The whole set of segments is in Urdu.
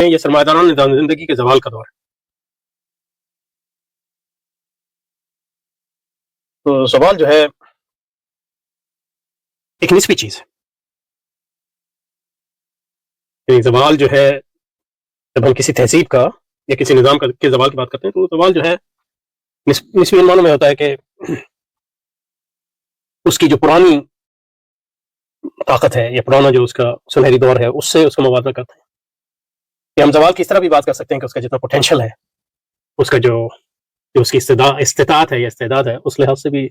یہ سرمایہ نظام زندگی کے زوال کا دور ہے. تو زوال جو ہے ایک نسبی چیز ہے. زوال جو ہے جب ہم کسی تہذیب کا یا کسی نظام کے زوال کی بات کرتے ہیں تو زوال جو ہے نسبی معنوں میں ہوتا ہے کہ اس کی جو پرانی طاقت ہے یا پرانا جو اس کا سنہری دور ہے اس سے اس کا موازنہ کرتے ہیں. کہ ہم زوال کی اس طرح بھی بات کر سکتے ہیں کہ اس کا جتنا پوٹینشیل ہے، اس کا جو اس کی استطاعت ہے یا استعداد ہے، اس لحاظ سے بھی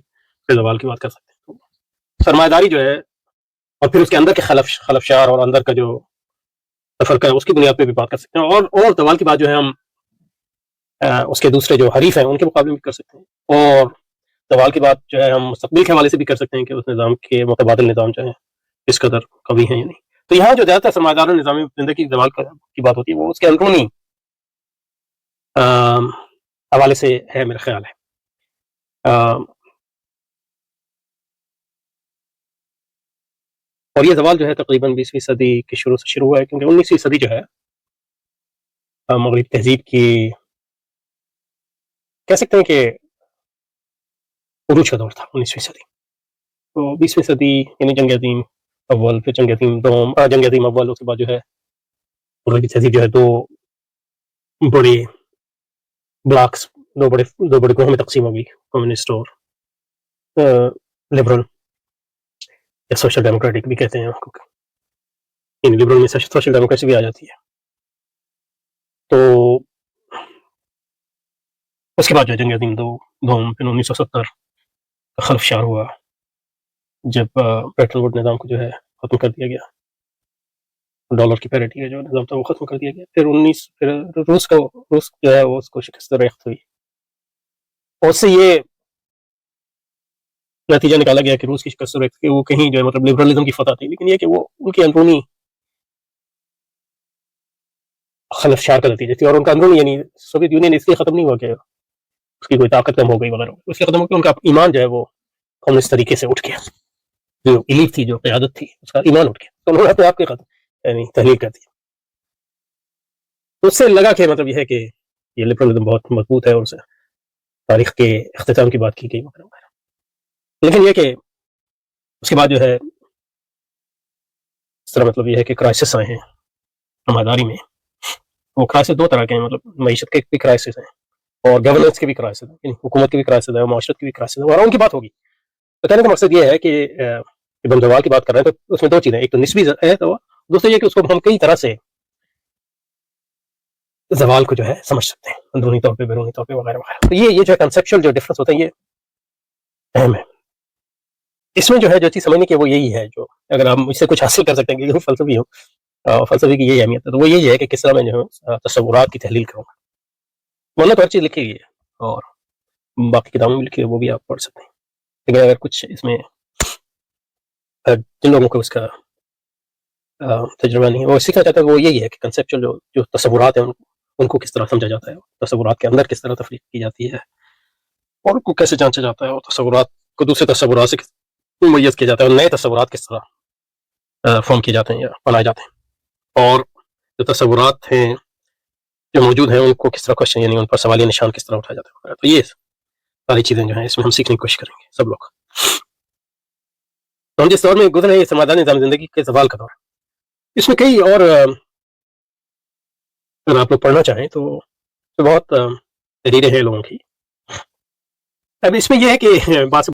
زوال کی بات کر سکتے ہیں. سرمایہ داری جو ہے اور پھر اس کے اندر کے خلفشار اور اندر کا جو تفرقہ ہے اس کی بنیاد پہ بھی بات کر سکتے ہیں. اور زوال کی بات جو ہے ہم اس کے دوسرے جو حریف ہیں ان کے مقابلے میں کر سکتے ہیں. اور زوال کی بات جو ہے ہم مستقبل کے حوالے سے بھی کر سکتے ہیں کہ اس نظام کے متبادل نظام جو ہے اس قدر قوی ہیں یا نہیں. تو یہاں جو زیادہ تر سرمایہ دار نظامی زندگی کے زوال کی بات ہوتی ہے وہ اس کے اندرونی حوالے سے ہے میرا خیال ہے. اور یہ زوال جو ہے تقریباً 20ویں صدی کے شروع سے شروع ہوا ہے، کیونکہ 19ویں صدی جو ہے مغربی تہذیب کی کہہ سکتے ہیں کہ عروج کا دور تھا 19ویں صدی. تو 20ویں صدی یعنی جنگ عظیم اول، پھر جنگ عظیم دوم، جنگ عظیم اول، اس کے بعد جو ہے مغربی تہذیب جو ہے دو بڑے بلاکس، دو بڑے گروہوں میں تقسیم ہو گئی، کمیونسٹ اور لبرل یا سوشل ڈیموکریٹک بھی کہتے ہیں. یعنی لبرل میں سوشل ڈیموکریسی بھی آ جاتی ہے. تو اس کے بعد جو جنگ عظیم دوم، پھر 1970 کا خلفشار ہوا جب بیٹل ووڈ نظام کو جو ہے ختم کر دیا گیا، ڈالر کی پیرٹی کا جو نظام تھا وہ ختم کر دیا گیا. پھر روس جو ہے وہ اس کو شکست ریخت ہوئی، اور اس سے یہ نتیجہ نکالا گیا کہ روس کی شکست ریخت کہ وہ کہیں جو ہے مطلب لبرلزم کی فتح تھی، لیکن یہ کہ وہ ان کی اندرونی خلفشار کا نتیجہ تھی. اور ان کا اندرونی یعنی سوویت یونین اس لیے ختم نہیں ہوا کہ اس کی کوئی طاقت کم ہو گئی وغیرہ، اس لیے ختم ہو کہ ان کا ایمان جو ہے وہ کمیونسٹ طریقے سے اٹھ گیا. جو ایلیٹ تھی، جو قیادت تھی، اس کا ایمان اٹھ گیا، تو انہوں نے اپنے آپ کے ختم یعنی تحلیل کر دی. تو اس سے لگا کہ مطلب یہ ہے کہ یہ لبرلزم بہت مضبوط ہے، اور اسے تاریخ کے اختتام کی بات کی گئی وغیرہ وغیرہ. لیکن یہ کہ اس کے بعد جو ہے اس طرح مطلب یہ ہے کہ کرائسس آئے ہیں سرمایہ میں. وہ کرائسس دو طرح کے ہیں، مطلب معیشت کے بھی کرائسس ہیں اور گورننس کے بھی کرائسس ہیں، یعنی حکومت کے بھی کرائسس ہیں اور معاشرت کے بھی کرائسس ہیں، اور ان کی بات ہوگی. تو کہنے کا مقصد یہ ہے کہ جب ہم زوال کی بات کر رہے ہیں تو اس میں دو چیزیں، ایک تو نسبی ہے، تو دوسرا یہ کہ اس کو ہم کئی طرح سے زوال کو جو ہے سمجھ سکتے ہیں، اندرونی طور پہ، بیرونی طور پہ وغیرہ وغیرہ. تو یہ جو کنسیپچل جو ڈفرنس ہوتا ہے یہ اہم ہے. اس میں جو ہے جو چیز سمجھنے کی وہ یہی ہے، جو اگر آپ مجھ سے کچھ حاصل کر سکتے ہیں کہ فلسفی ہو، فلسفے کی یہی اہمیت ہے، تو وہ یہی ہے کہ کس طرح میں جو ہے تصورات کی تحلیل کروں گا. ورنہ تو ہر چیز لکھی گئی ہے اور باقی کتابوں میں لکھی ہے، وہ بھی آپ پڑھ سکتے ہیں. لیکن اگر کچھ اس میں جن لوگوں کو اس کا تجربہ نہیں ہے، وہ سیکھنا چاہتا ہے، وہ یہی ہے کہ کنسیپچل جو تصورات ہیں ان کو کس طرح سمجھا جاتا ہے، تصورات کے اندر کس طرح تفریق کی جاتی ہے، اور ان کو کیسے جانچا جاتا ہے، اور تصورات کو دوسرے تصورات سے ممیز کیا جاتا ہے، اور نئے تصورات کس طرح فارم کیے جاتے ہیں یا بنائے جاتے ہیں، اور جو تصورات ہیں جو موجود ہیں ان کو کس طرح کوشچن یعنی ان پر سوالیہ نشان کس طرح اٹھایا جاتا ہے. تو یہ ساری چیزیں جو ہیں اس میں ہم سیکھنے کی کوشش کریں گے سب لوگ. تو ہم جس دور میں گزرے ہیں یہ سرمایہ داری نظام زندگی کے زوال کا دور ہے. اس میں کئی اور اگر آپ لوگ پڑھنا چاہیں تو بہت تحریریں ہیں لوگوں کی. اب اس میں یہ ہے کہ بات